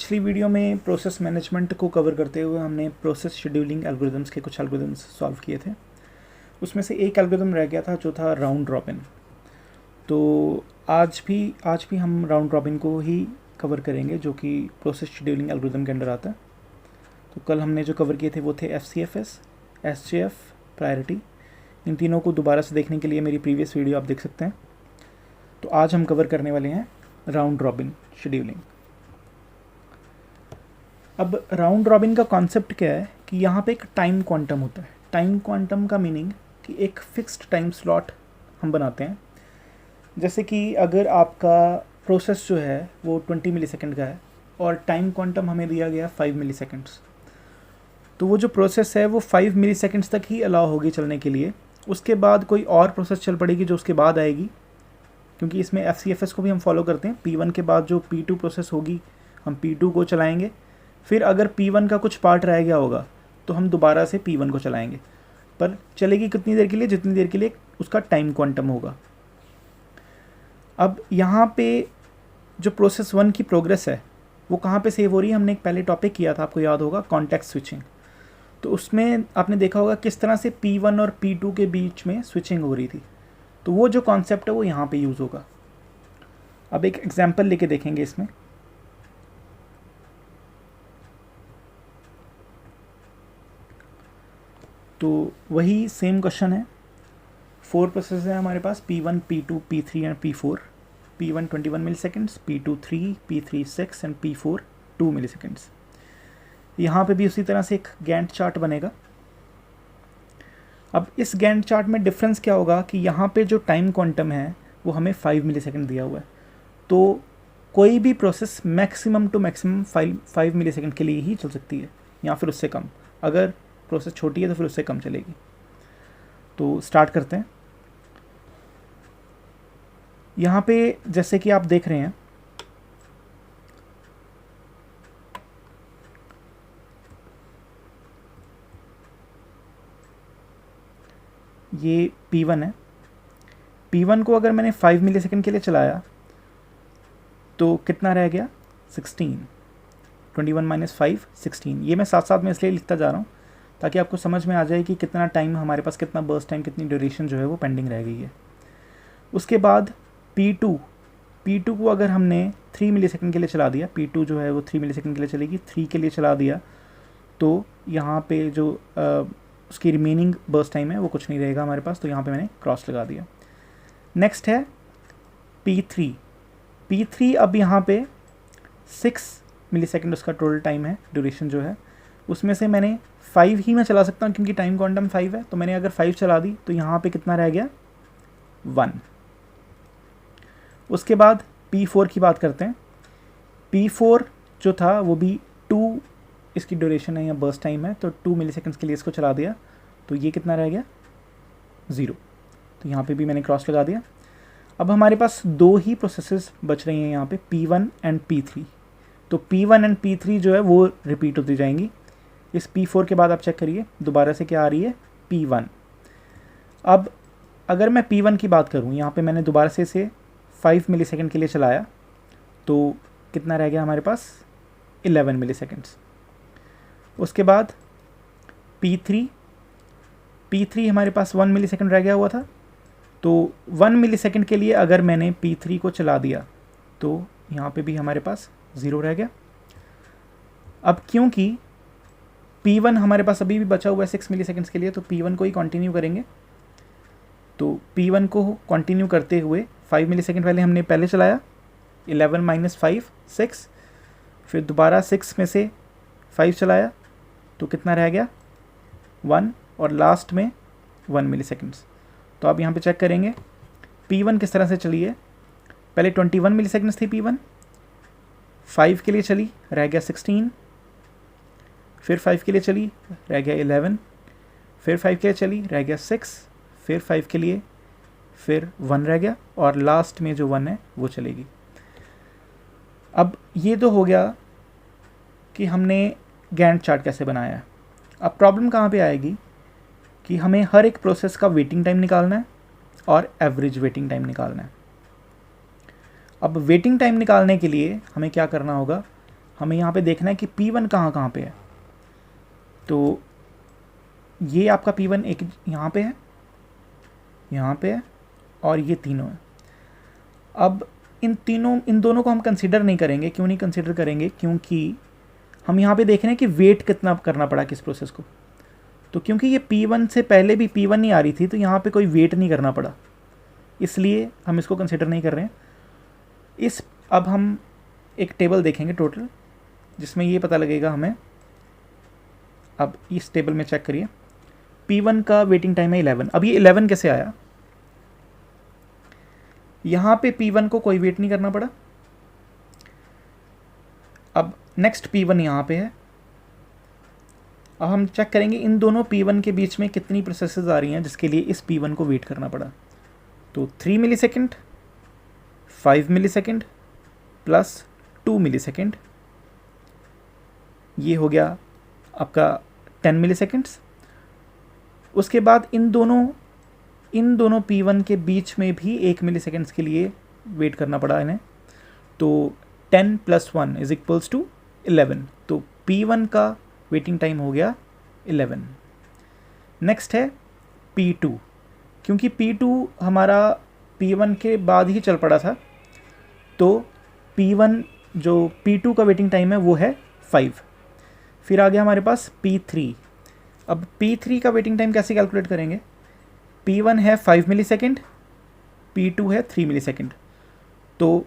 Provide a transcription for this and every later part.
पिछली वीडियो में process management को कवर करते हुए हमने प्रोसेस शेड्यूलिंग एल्गोरिदम्स के कुछ एल्गोरिदम्स सॉल्व किए थे। उसमें से एक एल्गोरिदम रह गया था जो था राउंड रॉबिन। तो आज भी हम राउंड रॉबिन को ही कवर करेंगे जो कि प्रोसेस शेड्यूलिंग एल्गोरिदम के अंडर आता है। तो कल हमने जो कवर किए थे वो थे FCFS, SJF, प्रायोरिटी। इन तीनों को दोबारा से देखने के लिए मेरी प्रीवियस वीडियो आप देख सकते हैं। तो आज हम कवर करने वाले हैं राउंड रॉबिन शेड्यूलिंग। अब राउंड रॉबिन का कॉन्सेप्ट क्या है कि यहाँ पे एक टाइम क्वांटम होता है। टाइम क्वांटम का मीनिंग कि एक फिक्स्ड टाइम स्लॉट हम बनाते हैं। जैसे कि अगर आपका प्रोसेस जो है वो 20 मिलीसेकंड का है और टाइम क्वांटम हमें दिया गया 5 मिलीसेकंड्स, तो वो जो प्रोसेस है वो 5 मिलीसेकंड्स तक ही अलाउ होगी चलने के लिए। उसके बाद कोई और प्रोसेस चल पड़ेगी जो उसके बाद आएगी, क्योंकि इसमें FCFS को भी हम फॉलो करते हैं। P1 के बाद जो P2 प्रोसेस होगी हम P2 को चलाएंगे। फिर अगर P1 का कुछ पार्ट रह गया होगा तो हम दोबारा से P1 को चलाएंगे, पर चलेगी कितनी देर के लिए? जितनी देर के लिए उसका टाइम क्वांटम होगा। अब यहाँ पे जो प्रोसेस 1 की प्रोग्रेस है वो कहाँ पे सेव हो रही है? हमने एक पहले टॉपिक किया था, आपको याद होगा, कॉन्टेक्स्ट स्विचिंग। तो उसमें आपने देखा होगा किस तरह से P1 और P2 के बीच में स्विचिंग हो रही थी। तो वो जो कॉन्सेप्ट है वो यहाँ पे यूज़ होगा। अब एक एग्जांपल लेके देखेंगे इसमें। तो वही सेम क्वेश्चन है। 4 प्रोसेस है हमारे पास, P1, P2, P3 and P4। P1 21 milliseconds, P2 3, P3 6 and P4 2 milliseconds. यहाँ पे भी उसी तरह से एक गैंट चार्ट बनेगा। अब इस गैंट चार्ट में डिफरेंस क्या होगा कि यहाँ पे जो टाइम क्वांटम है वो हमें 5 मिलीसेकंड दिया हुआ है। तो कोई भी process maximum to maximum 5 millisecond के लिए ही चल सकती है, या फिर उससे कम। अगर प्रोसेस छोटी है तो फिर उससे कम चलेगी। तो स्टार्ट करते हैं। यहाँ पे जैसे कि आप देख रहे हैं, ये P1 है। P1 को अगर मैंने 5 मिलीसेकंड के लिए चलाया तो कितना रह गया? 16। 21 माइनस 5 16। ये मैं साथ साथ में इसलिए लिखता जा रहा हूँ ताकि आपको समझ में आ जाए कि कितना टाइम हमारे पास, कितना बर्स्ट टाइम, कितनी ड्यूरेशन जो है वो पेंडिंग रह गई है। उसके बाद P2 को अगर हमने 3 मिलीसेकंड के लिए चला दिया, P2 जो है वो 3 मिलीसेकंड के लिए चलेगी, 3 के लिए चला दिया, तो यहाँ पे जो उसकी रिमेनिंग बर्स्ट टाइम है वो कुछ नहीं रहेगा हमारे पास। तो यहाँ पे मैंने क्रॉस लगा दिया। नेक्स्ट है P3 अब यहाँ पे 6 मिलीसेकंड उसका टोटल टाइम है, ड्यूरेशन जो है। उसमें से मैंने 5 ही मैं चला सकता हूँ क्योंकि टाइम क्वांटम 5 है। तो मैंने अगर 5 चला दी तो यहाँ पे कितना रह गया? 1। उसके बाद P4 की बात करते हैं। P4 जो था वो भी 2 इसकी ड्यूरेशन है या बर्स्ट टाइम है, तो 2 मिलीसेकंड्स के लिए इसको चला दिया। तो ये कितना रह गया? 0। तो यहाँ पे भी मैंने क्रॉस लगा दिया। अब हमारे पास 2 ही प्रोसेसेस बच रही हैं यहाँ पे, P1 एंड P3। तो P1 एंड P3 जो है वो रिपीट होती जाएंगी। इस P4 के बाद आप चेक करिए दोबारा से क्या आ रही है? P1। अब अगर मैं P1 की बात करूँ, यहाँ पे मैंने दोबारा से इसे 5 मिलीसेकंड के लिए चलाया, तो कितना रह गया हमारे पास? 11 मिलीसेकंड्स। उसके बाद P3 हमारे पास 1 मिलीसेकंड रह गया हुआ था। तो 1 मिलीसेकंड के लिए अगर मैंने P3 को चला दिया तो यहाँ पे भी हमारे पास 0 रह गया। अब क्योंकि P1 हमारे पास अभी भी बचा हुआ है 6 मिलीसेकंड्स के लिए, तो P1 को ही कंटिन्यू करेंगे। तो P1 को कंटिन्यू करते हुए 5 मिलीसेकंड पहले हमने पहले चलाया, 11 माइनस 5 6, फिर दोबारा 6 में से 5 चलाया तो कितना रह गया? 1, और लास्ट में 1 मिलीसेकंड्स। तो आप यहाँ पे चेक करेंगे P1 किस तरह से चली है। पहले 21 मिलीसेकंड्स थी P1, 5 के लिए चली, रह गया 16, फिर 5 के लिए चली, रह गया 11, फिर 5 के लिए चली, रह गया 6, फिर 5 के लिए, फिर 1 रह गया, और लास्ट में जो 1 है वो चलेगी। अब ये तो हो गया कि हमने गैंट चार्ट कैसे बनाया है। अब प्रॉब्लम कहाँ पे आएगी कि हमें हर एक प्रोसेस का वेटिंग टाइम निकालना है और एवरेज वेटिंग टाइम निकालना है। अब वेटिंग टाइम निकालने के लिए हमें क्या करना होगा? हमें यहाँ पे देखना है कि P1 कहाँ कहाँ पे है। तो ये आपका P1 एक यहाँ पे है, यहाँ पे है और ये तीनों है। अब इन दोनों को हम कंसिडर नहीं करेंगे। क्यों नहीं कंसिडर करेंगे? क्योंकि हम यहाँ पे देख रहे हैं कि वेट कितना करना पड़ा किस प्रोसेस को। तो क्योंकि ये P1 से पहले भी P1 नहीं आ रही थी, तो यहाँ पे कोई वेट नहीं करना पड़ा, इसलिए हम इसको कंसिडर नहीं कर रहे हैं। अब हम एक टेबल देखेंगे टोटल, जिसमें ये पता लगेगा हमें। अब इस टेबल में चेक करिए, P1 का वेटिंग टाइम है 11। अब ये 11 कैसे आया? यहाँ पे P1 को कोई वेट नहीं करना पड़ा। अब नेक्स्ट P1 यहाँ पे है। अब हम चेक करेंगे इन दोनों P1 के बीच में कितनी प्रोसेसेस आ रही हैं जिसके लिए इस P1 को वेट करना पड़ा। तो 3 मिली सेकेंड, 5 मिली सेकेंड प्लस 2 मिली सेकेंड, ये हो गया आपका 10 मिली सेकेंड्स। उसके बाद इन दोनों P1 के बीच में भी 1 मिली सेकेंड्स के लिए वेट करना पड़ा इन्हें। तो 10 + 1 = 11। तो P1 का वेटिंग टाइम हो गया 11। नेक्स्ट है P2। क्योंकि P2 हमारा P1 के बाद ही चल पड़ा था, तो P2 का वेटिंग टाइम है वो है 5। फिर आ गया हमारे पास P3। अब P3 का वेटिंग टाइम कैसे कैलकुलेट करेंगे? P1 है 5 मिली सेकेंड, P2 है 3 मिली सेकेंड, तो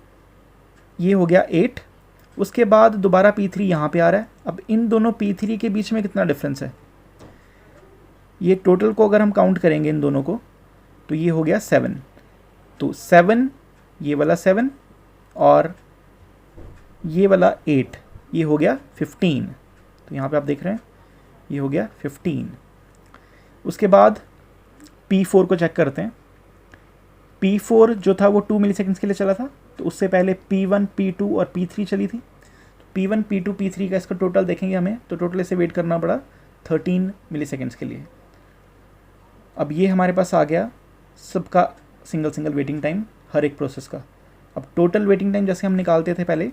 ये हो गया 8। उसके बाद दोबारा P3 यहाँ पे आ रहा है। अब इन दोनों P3 के बीच में कितना डिफरेंस है? ये टोटल को अगर हम काउंट करेंगे इन दोनों को, तो ये हो गया 7। तो 7, ये वाला 7 और ये वाला 8, ये हो गया 15। तो यहाँ पे आप देख रहे हैं ये हो गया 15। उसके बाद P4 को चेक करते हैं। P4 जो था वो 2 मिली सेकेंड्स के लिए चला था, तो उससे पहले P1, P2 और P3 चली थी। P1, P2, P3 का इसका टोटल देखेंगे हमें, तो टोटल इसे वेट करना पड़ा 13 मिली सेकेंड्स के लिए। अब ये हमारे पास आ गया सबका सिंगल वेटिंग टाइम हर एक प्रोसेस का। अब टोटल वेटिंग टाइम जैसे हम निकालते थे पहले,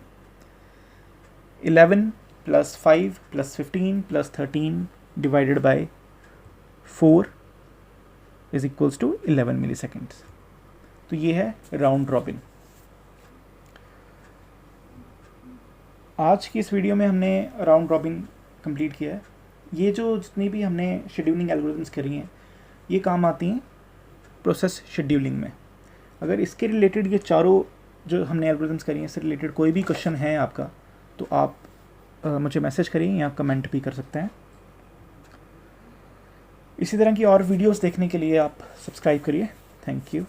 11 + 5 + 15 + 13 डिवाइडेड बाय 4 = 11 मिली सेकेंड्स। तो ये है राउंड रॉबिन। आज की इस वीडियो में हमने राउंड रॉबिन कंप्लीट किया है। ये जो जितनी भी हमने शेड्यूलिंग एल्गोरिथम्स करी हैं, ये काम आती हैं प्रोसेस शेड्यूलिंग में। अगर इसके रिलेटेड ये चारों जो हमने एल्गोरिथम्स करी हैं, इससे रिलेटेड कोई भी क्वेश्चन है आपका, तो आप मुझे मैसेज करिए या कमेंट भी कर सकते हैं। इसी तरह की और वीडियोस देखने के लिए आप सब्सक्राइब करिए। Thank you.